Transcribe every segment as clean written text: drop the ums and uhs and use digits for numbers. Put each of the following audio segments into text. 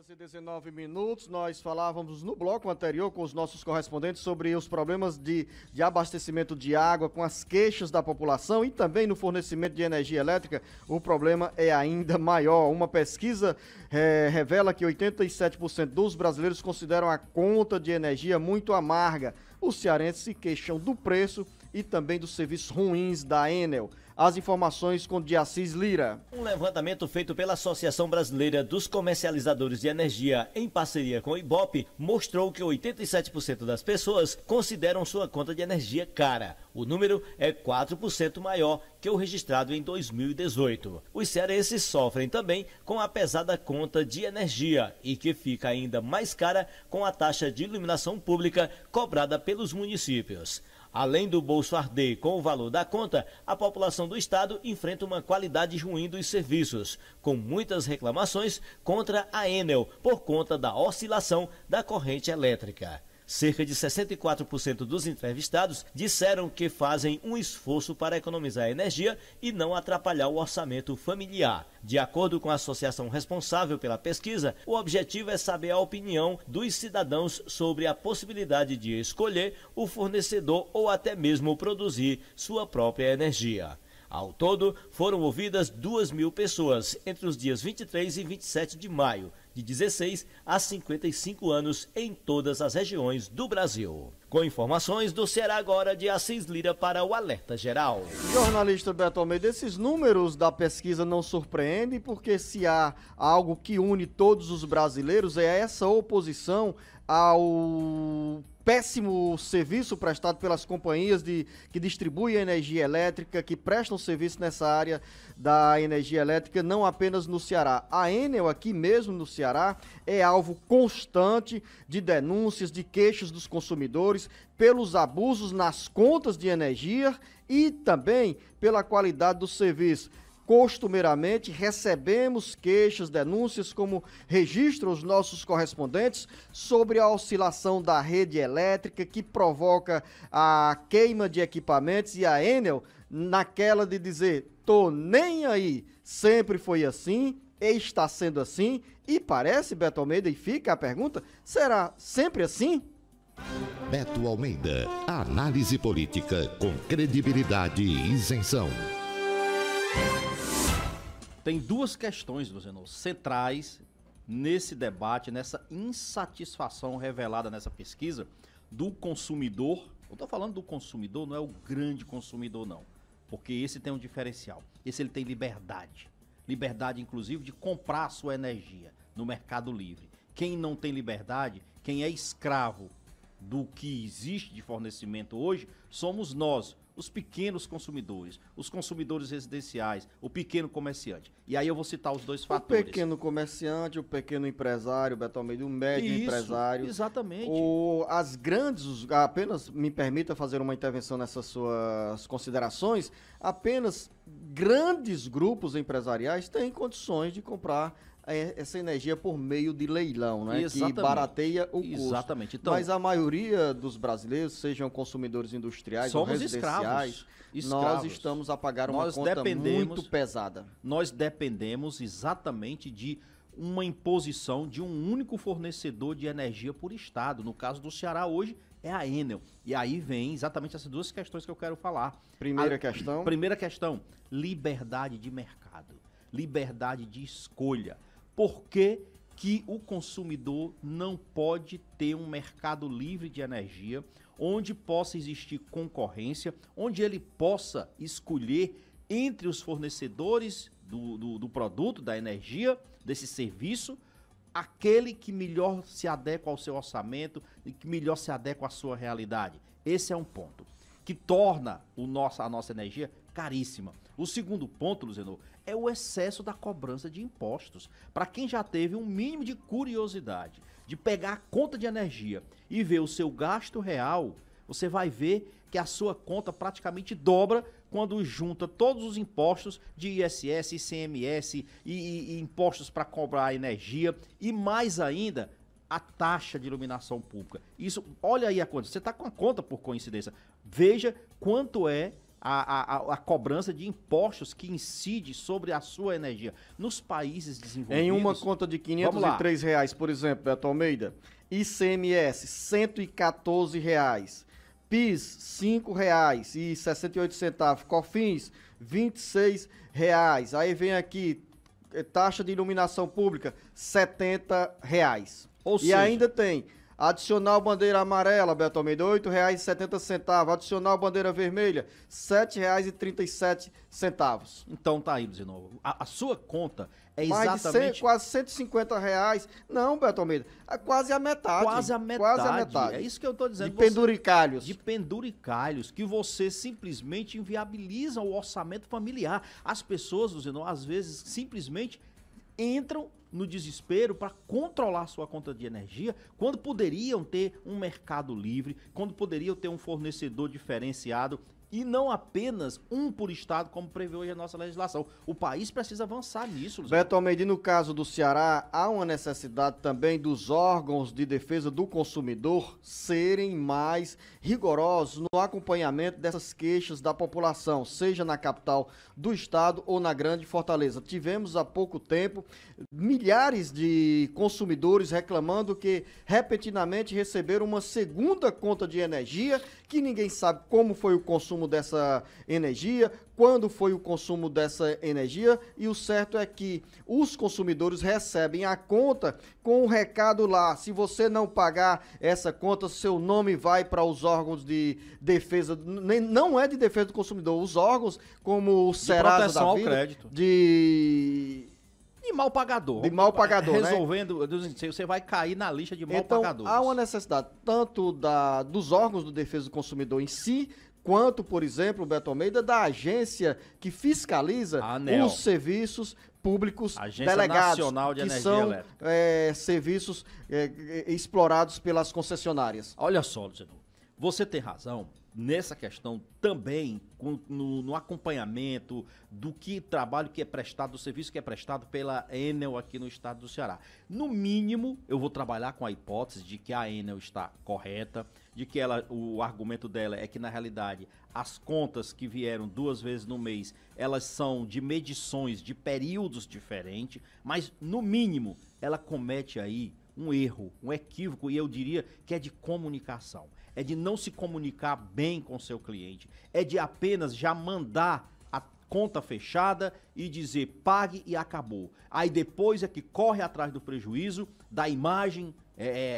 horas e 19 minutos, nós falávamos no bloco anterior com os nossos correspondentes sobre os problemas de abastecimento de água, com as queixas da população e também no fornecimento de energia elétrica, o problema é ainda maior. Uma pesquisa revela que 87% dos brasileiros consideram a conta de energia muito amarga. Os cearenses se queixam do preço e também dos serviços ruins da Enel. As informações com Diacis Lira. Um levantamento feito pela Associação Brasileira dos Comercializadores de Energia, em parceria com o Ibope, mostrou que 87% das pessoas consideram sua conta de energia cara. O número é 4% maior que o registrado em 2018. Os cearenses sofrem também com a pesada conta de energia e que fica ainda mais cara com a taxa de iluminação pública cobrada pelos municípios. Além do bolso arder com o valor da conta, a população do estado enfrenta uma qualidade ruim dos serviços, com muitas reclamações contra a Enel por conta da oscilação da corrente elétrica. Cerca de 64% dos entrevistados disseram que fazem um esforço para economizar energia e não atrapalhar o orçamento familiar. De acordo com a associação responsável pela pesquisa, o objetivo é saber a opinião dos cidadãos sobre a possibilidade de escolher o fornecedor ou até mesmo produzir sua própria energia. Ao todo, foram ouvidas 2.000 pessoas entre os dias 23 e 27 de maio, de 16 a 55 anos, em todas as regiões do Brasil. Com informações do Ceará agora, de Assis Lira para o Alerta Geral. Jornalista Beto Almeida, esses números da pesquisa não surpreendem, porque se há algo que une todos os brasileiros é essa oposição ao péssimo serviço prestado pelas companhias que distribuem energia elétrica, que prestam serviço nessa área da energia elétrica, não apenas no Ceará. A Enel, aqui mesmo no Ceará, é alvo constante de denúncias, de queixas dos consumidores pelos abusos nas contas de energia e também pela qualidade do serviço. Costumeiramente recebemos queixas, denúncias, como registram os nossos correspondentes, sobre a oscilação da rede elétrica que provoca a queima de equipamentos, e a Enel naquela de dizer, tô nem aí, sempre foi assim, está sendo assim, e parece, Beto Almeida, e fica a pergunta, será sempre assim? Beto Almeida, análise política com credibilidade e isenção. Tem duas questões, Luciano, centrais nesse debate, nessa insatisfação revelada nessa pesquisa do consumidor. Eu estou falando do consumidor, não é o grande consumidor não, porque esse tem um diferencial. Esse ele tem liberdade. Liberdade, inclusive, de comprar a sua energia no Mercado Livre. Quem não tem liberdade, quem é escravo do que existe de fornecimento hoje, somos nós, os pequenos consumidores, os consumidores residenciais, o pequeno comerciante. E aí eu vou citar os dois fatores. O pequeno comerciante, o pequeno empresário, Beto Almeida, o médio empresário. Exatamente. As grandes, apenas me permita fazer uma intervenção nessas suas considerações, apenas grandes grupos empresariais têm condições de comprar essa energia por meio de leilão, né? Exatamente. Que barateia o custo. Exatamente. Então, mas a maioria dos brasileiros, sejam consumidores industriais ou residenciais, nós estamos a pagar uma conta muito pesada. Nós dependemos exatamente de uma imposição de um único fornecedor de energia por estado. No caso do Ceará hoje é a Enel. E aí vem exatamente essas duas questões que eu quero falar. Primeira questão, liberdade de mercado, liberdade de escolha. Por que que o consumidor não pode ter um mercado livre de energia, onde possa existir concorrência, onde ele possa escolher entre os fornecedores do produto, da energia, desse serviço, aquele que melhor se adequa ao seu orçamento e que melhor se adequa à sua realidade? Esse é um ponto que torna a nossa energia caríssima. O segundo ponto, Luciano, é o excesso da cobrança de impostos. Para quem já teve um mínimo de curiosidade de pegar a conta de energia e ver o seu gasto real, você vai ver que a sua conta praticamente dobra quando junta todos os impostos de ISS, ICMS e impostos para cobrar energia e mais ainda a taxa de iluminação pública. Isso, olha aí a conta, você está com a conta por coincidência, veja quanto é a cobrança de impostos que incide sobre a sua energia. Nos países desenvolvidos... Em uma conta de R$ 503, por exemplo, Beto Almeida, ICMS, R$ 114. PIS, R$ 5,68. COFINS, R$ 26. Aí vem aqui, taxa de iluminação pública, R$ 70. Ou E seja, ainda tem adicional bandeira amarela, Beto Almeida, R$ 8,70. Adicional bandeira vermelha, R$ 7,37. então tá aí, de novo. A sua conta é Mais exatamente... de quase R$ 150. Não, Beto Almeida, é quase a metade. Quase a metade. É isso que eu tô dizendo. De penduricalhos. De penduricalhos, que você simplesmente inviabiliza o orçamento familiar. As pessoas, Luciano, às vezes simplesmente entram no desespero para controlar sua conta de energia, quando poderiam ter um mercado livre, quando poderiam ter um fornecedor diferenciado, e não apenas um por estado, como prevê hoje a nossa legislação. O país precisa avançar nisso, Luciano. Beto Almeida, e no caso do Ceará, há uma necessidade também dos órgãos de defesa do consumidor serem mais rigorosos no acompanhamento dessas queixas da população, seja na capital do estado ou na grande Fortaleza. Tivemos há pouco tempo milhares de consumidores reclamando que repentinamente receberam uma segunda conta de energia, que ninguém sabe como foi o consumo dessa energia, quando foi o consumo dessa energia, e o certo é que os consumidores recebem a conta com um recado lá: se você não pagar essa conta, seu nome vai para os órgãos de defesa, não é de defesa do consumidor, os órgãos como o Serasa da vida, de mal pagador. De mal pagador, resolvendo, né? Você vai cair na lista de mal pagadores. Há uma necessidade tanto dos órgãos de defesa do consumidor em si, quanto, por exemplo, Beto Almeida, da agência que fiscaliza os serviços públicos Agência delegados, Nacional de que Energia são serviços explorados pelas concessionárias. Olha só, Luciano, você tem razão nessa questão também, no acompanhamento do trabalho que é prestado, do serviço que é prestado pela Enel aqui no estado do Ceará. No mínimo, eu vou trabalhar com a hipótese de que a Enel está correta, de que o argumento dela é que, na realidade, as contas que vieram 2 vezes no mês, elas são de medições de períodos diferentes, mas, no mínimo, ela comete aí um erro, um equívoco, e eu diria que é de comunicação. É de não se comunicar bem com seu cliente. É de apenas já mandar a conta fechada e dizer pague e acabou. Aí depois é que corre atrás do prejuízo, da imagem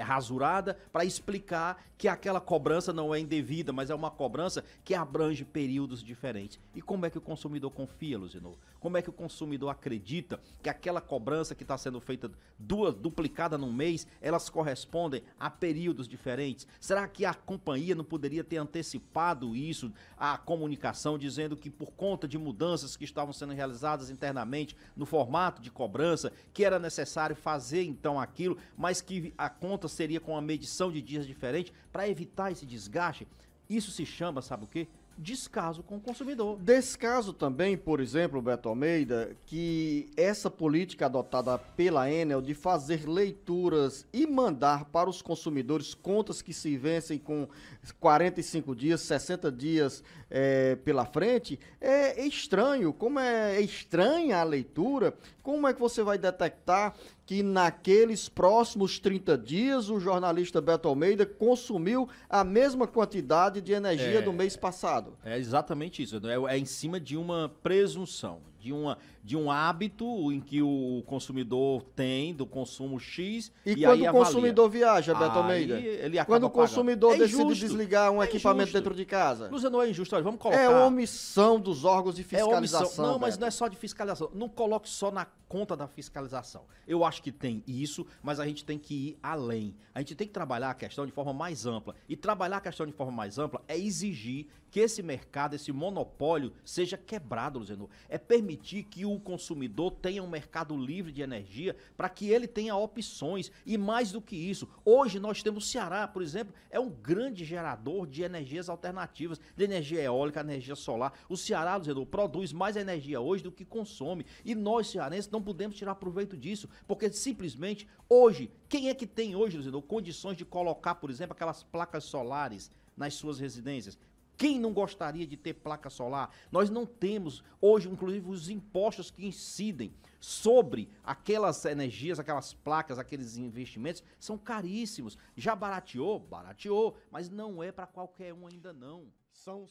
rasurada, para explicar que aquela cobrança não é indevida, mas é uma cobrança que abrange períodos diferentes. E como é que o consumidor confia, Luciano? Como é que o consumidor acredita que aquela cobrança que está sendo feita duplicada num mês, elas correspondem a períodos diferentes? Será que a companhia não poderia ter antecipado isso, a comunicação, dizendo que por conta de mudanças que estavam sendo realizadas internamente no formato de cobrança, que era necessário fazer então aquilo, mas que a conta seria com uma medição de dias diferente para evitar esse desgaste? Isso se chama, sabe o quê? Descaso com o consumidor. Descaso também, por exemplo, Beto Almeida, que essa política adotada pela Enel de fazer leituras e mandar para os consumidores contas que se vencem com 45 dias, 60 dias pela frente, é estranho. Como é estranha a leitura, como é que você vai detectar que naqueles próximos 30 dias o jornalista Beto Almeida consumiu a mesma quantidade de energia do mês passado? É exatamente isso. É em cima de uma presunção, de um hábito em que o consumidor tem do consumo X e quando o consumidor viaja, Beto Almeida? Ele acaba quando o consumidor pagando. decide desligar um equipamento dentro de casa? Luciano, não é injusto. Olha, vamos colocar... É omissão dos órgãos de fiscalização. Não, mas Beto. não é só de fiscalização. Não coloque só na conta da fiscalização. Eu acho que tem isso, mas a gente tem que ir além. A gente tem que trabalhar a questão de forma mais ampla. E trabalhar a questão de forma mais ampla é exigir que esse mercado, esse monopólio, seja quebrado, Luciano. É permitir que o consumidor tenha um mercado livre de energia para que ele tenha opções. E mais do que isso, hoje nós temos o Ceará, por exemplo, é um grande gerador de energias alternativas, de energia eólica, energia solar. O Ceará, Luciano, produz mais energia hoje do que consome. E nós, cearenses, não podemos tirar proveito disso, porque simplesmente hoje, quem é que tem hoje, Luciano, condições de colocar, por exemplo, aquelas placas solares nas suas residências? Quem não gostaria de ter placa solar? Nós não temos hoje, inclusive, os impostos que incidem sobre aquelas energias, aquelas placas, aqueles investimentos, são caríssimos. Já barateou? Barateou, mas não é para qualquer um ainda não. São